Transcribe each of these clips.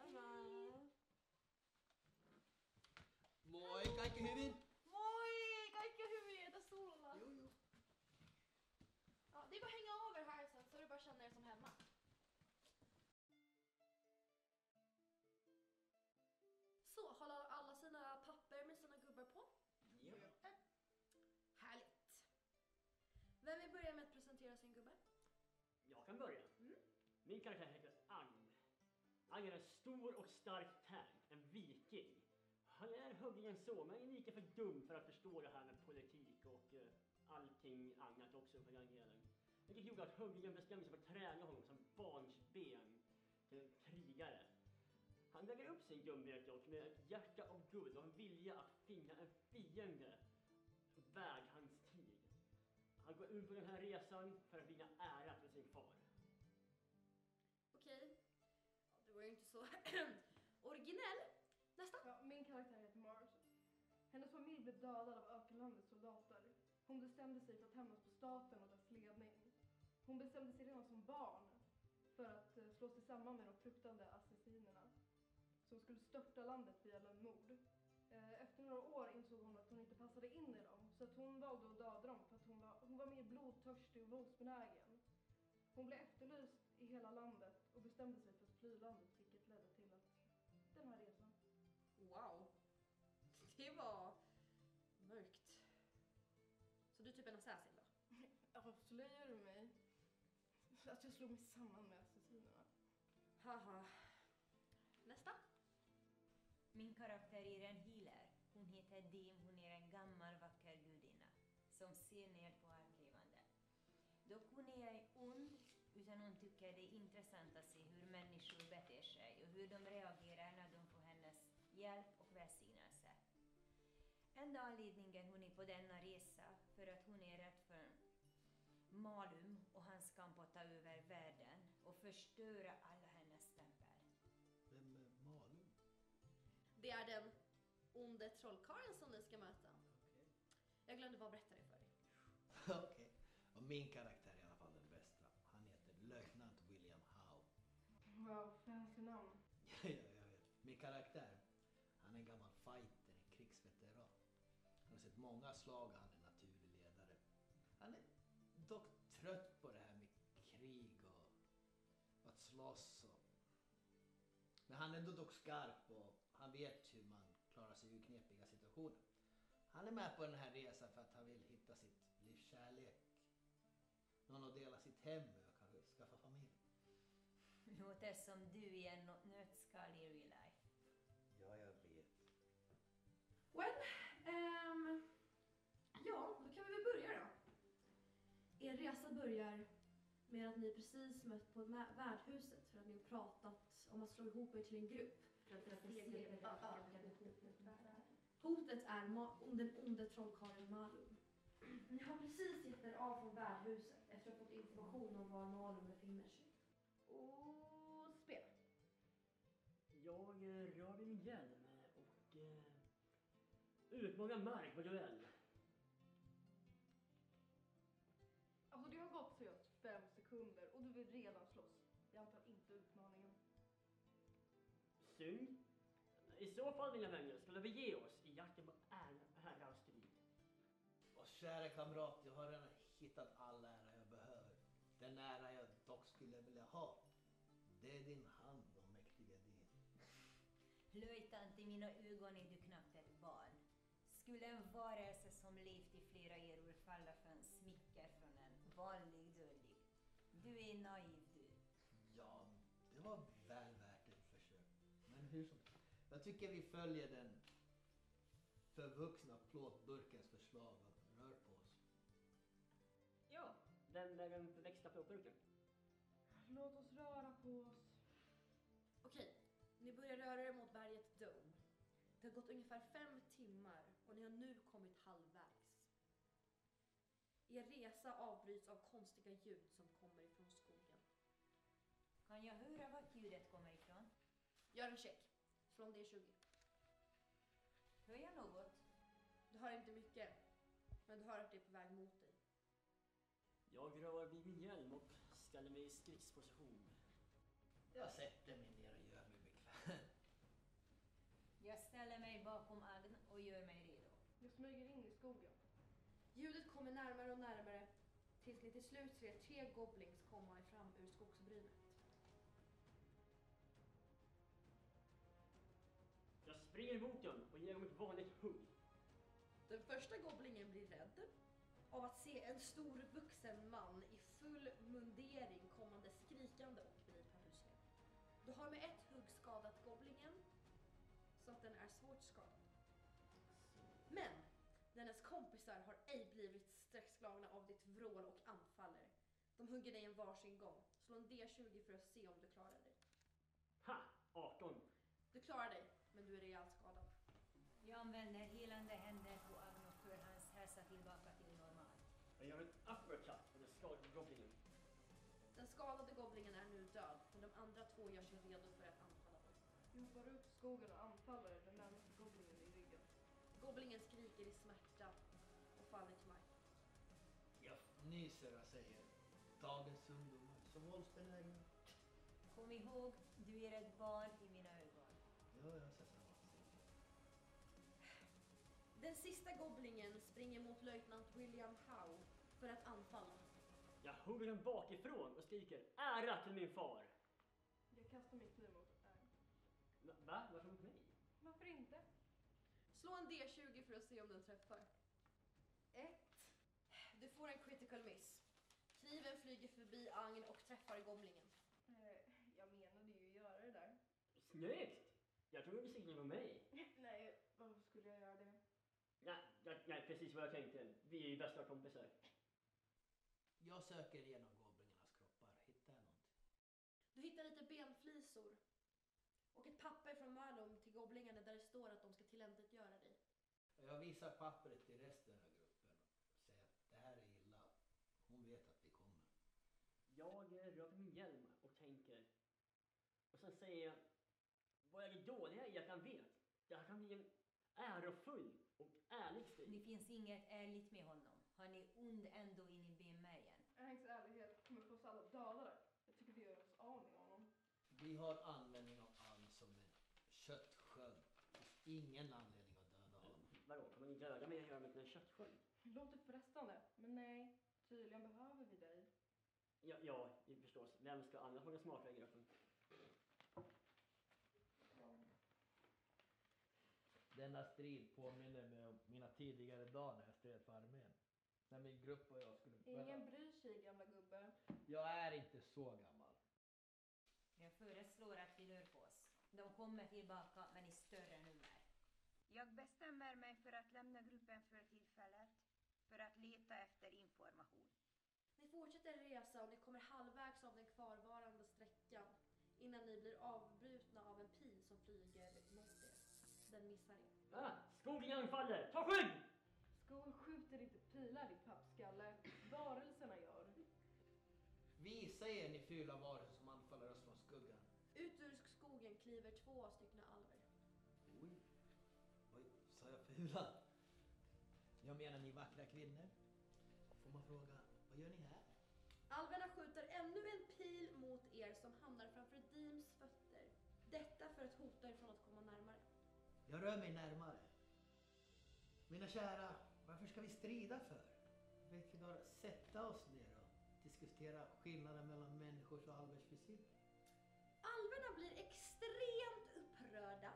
Detsamma. Moi kaikki hyvin? Moi! Kaikki on hyvin, heter Sola. Jo. Ja, det är bara att hänga över här sen så du bara känner er som hemma. Så, håller alla sina papper med sina gubbar på? Ja. Härligt. Vem vill börja med att presentera sin gubbe? Jag kan börja. Min karaktär heter Agn. Agn är en stor och stark tank, en viking. Han är hövdingen så, men är lika för dum för att förstå det här med politik och allting annat också för den delen. Vilket gjorde att hövdingen bestämde sig för att träna honom som barnsben till en krigare. Han lägger upp sin gubbhet dock med ett hjärta av guld och en vilja att finna en fiende värd hans tid. Han går ut på den här resan för att vinna ära till sin far. Okej. Ja, det var ju inte så originell. Nästa. Ja, min karaktär heter Mars. Hennes familj blev dödad av ökenlandets soldater. Hon bestämde sig för att hämnas på staten och dess ledning. Hon bestämde sig redan som barn för att slå sig samman med de fruktande assassinerna som skulle störta landet via lönnmord. Efter några år insåg hon att hon inte passade in i dem, så att hon valde att döda dem för att hon var mer blodtörstig och våldsbenägen. Hon blev efterlyst i hela landet och bestämde sig för att fly landet, vilket ledde till att den här resan. Wow. Det var mörkt. Så du är typ en assassin då? Avslöjar du mig? Att jag slog mig samman med assassinerna. Haha. Nästa. Min karaktär är en healer. Hon heter Dim, hon är en gammal vacker gudinna som ser ner på allt levande. Dock hon är ond, utan hon tycker det är intressant att se hur människor beter sig och hur de reagerar när de får hennes hjälp och välsignelse. Enda anledningen hon är på denna resa för att hon är rädd för Malum och hans kamp att ta över världen och förstöra alla hennes tempel. Vem är Malum? Det är den onde trollkarlen som ni ska möta. Okej. Jag glömde bara berätta det för dig. Okej. Och min karaktär är i alla fall den bästa. Han heter löjtnant William Howe. Wow, fancy namn. Ja, jag vet. Min karaktär, han är en gammal fighter, en krigsveteran. Han har sett många slag och han är naturlig ledare. Han är dock trött på det här med krig och att slåss. Men han är ändå dock skarp och han vet hur man klarar sig ur knepiga situationer. Han är med på den här resan för att han vill hitta sitt livs kärlek. Någon att dela sitt hem med och kanske skaffa familj. Låter som du är en nötskal i real life. Ja, jag vet. Well, ja, då kan vi väl börja då. Er resa börjar med att ni precis mött på värdhuset för att ni har pratat om att slå ihop er till en grupp. Hotet är den onde trollkarlen Malum. Ni har precis gett er av från värdhuset efter att ha fått information om var Malum befinner sig. Och spela. Jag rör vid min hjälm och utmanar mark på duell. Alltså det har gått så 5 sekunder och du vill redan slåss. Jag antar inte utmaningen. Synd. I så fall, mina vänner, skulle vi ge oss i jakten på ära och strid. Och kära kamrat, jag har redan hittat all ära jag behöver. Den ära jag dock skulle vilja ha, det är din hand och mäktiga din. Löjtnant, i mina ögon är du knappt ett barn. Skulle en varelse som levt i flera eror falla för en smicker från en vanlig dödlig? Du är naiv, du. Ja, det var väl värt ett försök. Men hur som helst, jag tycker vi följer den förvuxna plåtburkens förslag och rör på oss. Ja, den med den förväxta plåtburken. Låt oss röra på oss. Okej, ni börjar röra er mot berget Dome. Det har gått ungefär 5 timmar och ni har nu kommit halvvägs. Er resa avbryts av konstiga ljud som kommer ifrån skogen. Kan jag höra vart ljudet kommer ifrån? Gör en check. Slå om det är 20. Hör jag något? Du har inte mycket, men du hör att det är på väg mot dig. Jag rör vid min hjälm och ställer mig i stridsposition. Jag sätter mig ner och gör mig bekväm. Jag ställer mig bakom Agn och gör mig redo. Jag smyger in i skogen. Ljudet kommer närmare och närmare tills ni till slut ser 3 goblins komma fram ur skogsbrynet. Jag springer mot dem och ger dem ett vanligt hugg. Den första goblingen blir rädd av att se en stor vuxen man i full mundering kommande skrikande och blir paralyserad. Du har med ett hugg skadat goblingen så att den är svårt skadad. Men dennes kompisar har ej blivit skräckslagna av ditt vrål och anfaller. De hugger dig en varsin gång. Slå en D20 för att se om du klarar dig. Ha! 18. Du klarar dig, men du är rejält skadad. Jag använder helande händer på Agn och för hans hälsa tillbaka till normal. Jag gör en uppercut på den skadade goblinen. Den skadade goblingen är nu död, men de andra 2 gör sig redo för att anfalla dig. Jag hoppar ut i skogen och anfaller den närmaste goblinen i ryggen. Goblingen skriker i smärta och faller till marken. Jag nyser och säger, dagens ungdomar så våldsbenägna. Kom ihåg, du är ett barn i mina ögon. Ja, jag ser samma. Den sista goblingen springer mot löjtnant William Howe för att anfalla. Jag hugger den bakifrån och skriker ära till min far. Jag kastar min kniv mot Agn. Va? Varför mot mig? Varför inte? Slå en D20 för att se om den träffar. 1. Du får en critical miss. Kniven flyger förbi Agn och träffar goblingen. Jag menade ju göra det där. Snyggt! Jag tror du besiktade på mig. Nej, varför skulle jag göra det? Nej, precis vad jag tänkte. Vi är ju bästa kompisar. Jag söker igenom goblingarnas kroppar. Hittar jag någonting? Du hittar lite benflisor och ett papper från Malum till goblingarna där det står att de ska tillämtetgöra dig. Jag visar pappret till resten av gruppen och säger att det här är illa. Hon vet att vi kommer. Jag rör på min hjälm och tänker. Och sen säger jag, vad är det dåliga i att han vet? Det här kan bli en ärofull och ärlig strid. Det finns inget ärligt med honom. Han är ond ändå in i benmärgen. Agns ärlighet kommer få oss alla dödare. Jag tycker vi gör oss av med honom. Vi har användning av Agn som en köttsköld. Det finns ingen anledning att döda honom. Vadå, kan man inte döda mig och göra mig till en köttsköld? Det låter frestande, men nej. Tydligen behöver vi dig. Ja, förstås. Vem ska annars vara smartare i gruppen? Denna strid påminner mig om mina tidigare dagar när jag stred för armén. När min grupp och jag skulle... Ingen bryr sig, gamla gubbe. Jag är inte så gammal. Jag föreslår att vi rör på oss. De kommer tillbaka men i större nummer. Jag bestämmer mig för att lämna gruppen för tillfället för att leta efter information. Ni fortsätter resa och ni kommer halvvägs av den kvarvarande sträckan innan ni blir avbrutna av en pil som flyger mot er. Den missar er. Skogen anfaller! Ta skydd! Skogen skjuter inte pilar, ditt pappskalle. Varelserna gör. Visa er ni fula varelser som anfaller oss från skuggan. Ut ur skogen kliver 2 stycken alver. Oj, vad sa jag fula? Jag menar ni vackra kvinnor. Får man fråga, vad gör ni här? Alverna skjuter ännu en pil mot er som hamnar framför Deems fötter. Detta för att hota er från att komma närmare. Jag rör mig närmare. Mina kära, varför ska vi strida för? Vet vi bara sätta oss ner och diskutera skillnaden mellan människors och alvers fysik? Alverna blir extremt upprörda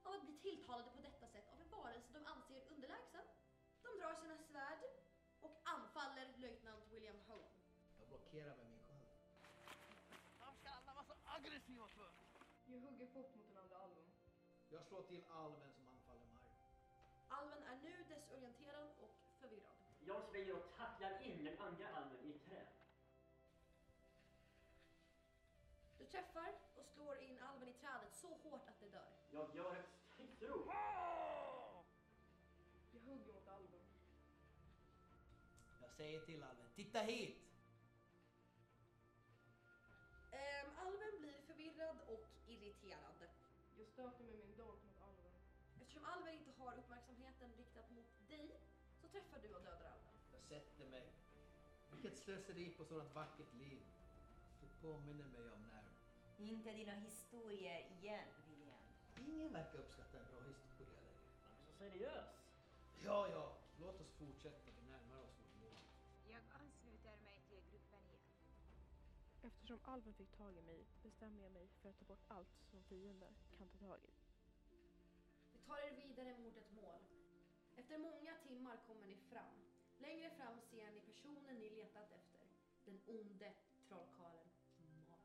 av att bli tilltalade på detta sätt av en varelse de anser underlägsen. De drar sina svärd och anfaller löjtnant William Howe. Jag blockerar med min sköld. Varför ska alla vara så aggressiva för? Jag hugger fort mot den andra alven. Jag slår till alven som anfaller mig. Alven är nu desorienterad och förvirrad. Jag springer och tacklar in den andra alven i ett träd. Du träffar och slår in alven i trädet så hårt att det dör. Jag gör ett stridsrop. Jag hugger mot alven. Jag säger till alven, titta hit! Alven blir förvirrad och irriterad. Jag stöter med min dolk mot alven. Eftersom alven inte har uppmärksamheten riktad mot dig så träffar du och dödar alven. Jag sätter mig. Vilket slöseri på sådant vackert liv. Det påminner mig om när... Inte dina historier igen, William. ingen verkar uppskatta en bra historia längre. Han är så seriös. Ja, låt oss fortsätta. Vi närmar oss vårt mål. Jag ansluter mig till gruppen igen. Eftersom alven fick tag i mig bestämmer jag mig för att ta bort allt som fiender kan ta tag i. Vi tar er vidare mot ett mål. Efter många timmar kommer ni fram. Längre fram ser ni personen ni letat efter. Den onde trollkarlen Mark.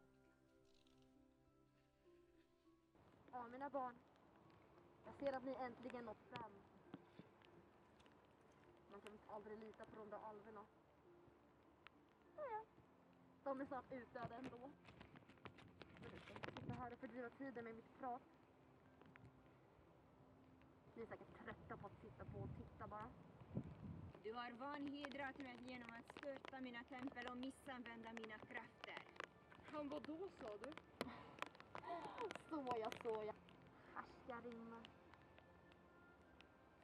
Ja, mina barn. Jag ser att ni äntligen nått fram. Man kan inte aldrig lita på de där alverna. Ja, de är snart utdöda ändå. Förutom att sitta här och fördriva tiden med mitt prat. Ni är säkert trötta på att sitta på och titta bara. Du har vanhedrat mig genom att störta mina tempel och missanvända mina krafter. Han var då, sa du? Såja. Härskarinna.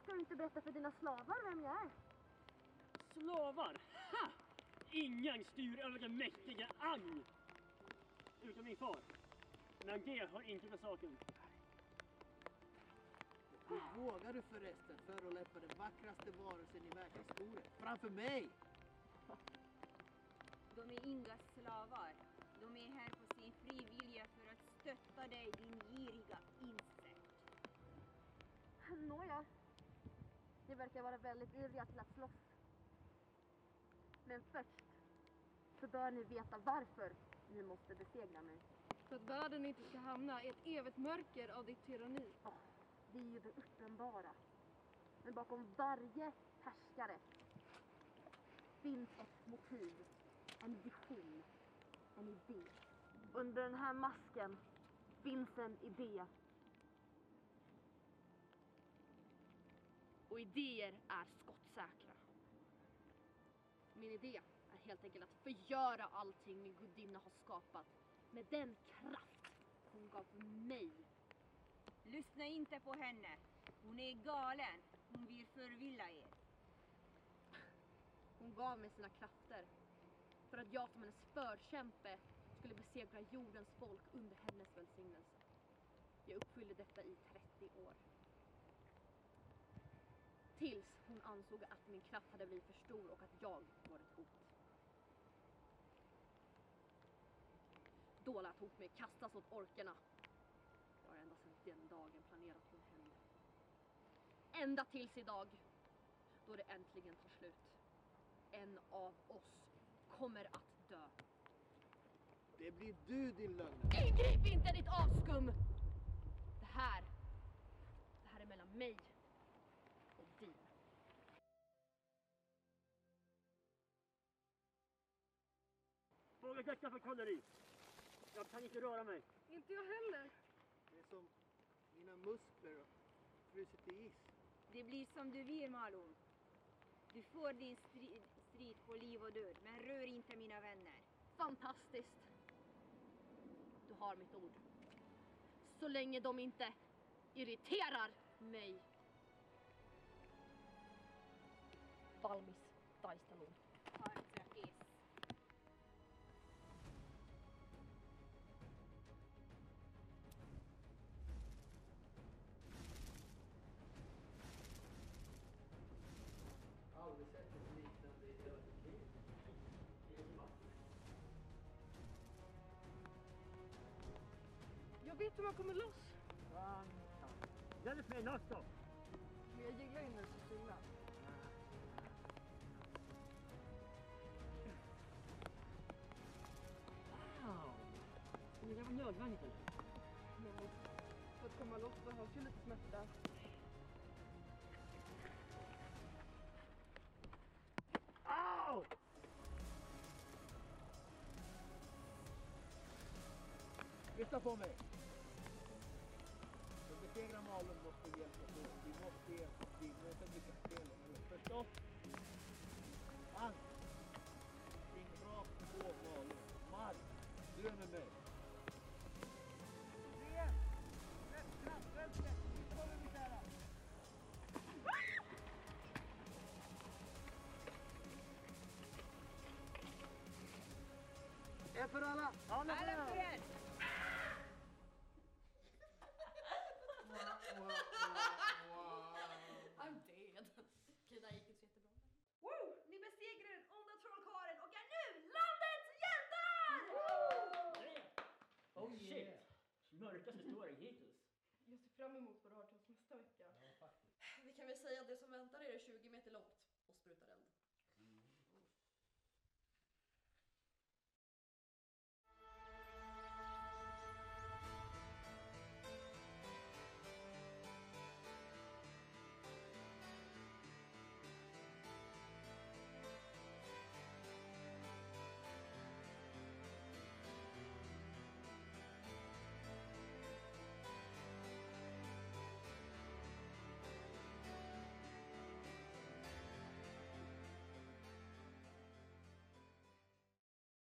Ska du inte berätta för dina slavar vem jag är? Slavar! Ha! Ingen styr över den mäktiga Agn! Utom min far. Men det har inte med saken. Hur vågar du förresten förolämpa den vackraste varelsen i världshistorien? Framför mig! De är inga slavar. De är här på sin fri vilja för att stötta dig, din giriga insekt. Nåja. Ni verkar vara väldigt ivriga till att slåss. Men först så bör ni veta varför ni måste besegra mig. För att världen inte ska hamna i ett evigt mörker av ditt tyranni. Ja, det är ju det uppenbara. Men bakom varje härskare finns ett motiv, en vision, en idé. Under den här masken finns en idé. Och idéer är skottsäkra. Min idé är helt enkelt att förgöra allting min gudinna har skapat. Med den kraft hon gav mig. Lyssna inte på henne. Hon är galen. Hon vill förvilla er. Hon gav mig sina krafter. För att jag som hennes förkämpe skulle besegra jordens folk under hennes välsignelse. Jag uppfyllde detta i 30 år. Tills hon ansåg att min kraft hade blivit för stor och att jag var ett hot. Då lät hon mig kastas åt orkerna. Jag har ända sedan den dagen planerat min hämnd. Ända tills idag, då det äntligen tar slut. En av oss kommer att dö. Det blir du, din lögn. Ingrip inte, ditt avskum! Det här är mellan mig och din. Fråga detta för kolleri. Jag kan inte röra mig. Inte jag heller. Det är som mina muskler har frusit i is. Det blir som du vill, Malum. Du får din strid på liv och död, men rör inte mina vänner. Fantastiskt. Du har mitt ord. Så länge de inte irriterar mig. Valmis Daistalon. Partrakis. Aldrig sett något liknande i hela mitt liv. Jag vet hur man kommer loss. Hjälp mig loss då! Men jag gillar ju när det är så stilla. Wow! Men det var nödvändigt eller? Men för att komma loss behövs ju lite smärta. Au! Lyssna på mig. För att besegra Malum måste vi hjälpas åt. Vi måste hjälpas åt. Vi måste blicka spel. Förstått? Agn. Spring rakt på Malum. Mark. Du är med mig. Brian! Vänster! Nu kommer vi kära! En för alla! Alla för er! storyn hittills? Jag ser fram emot vad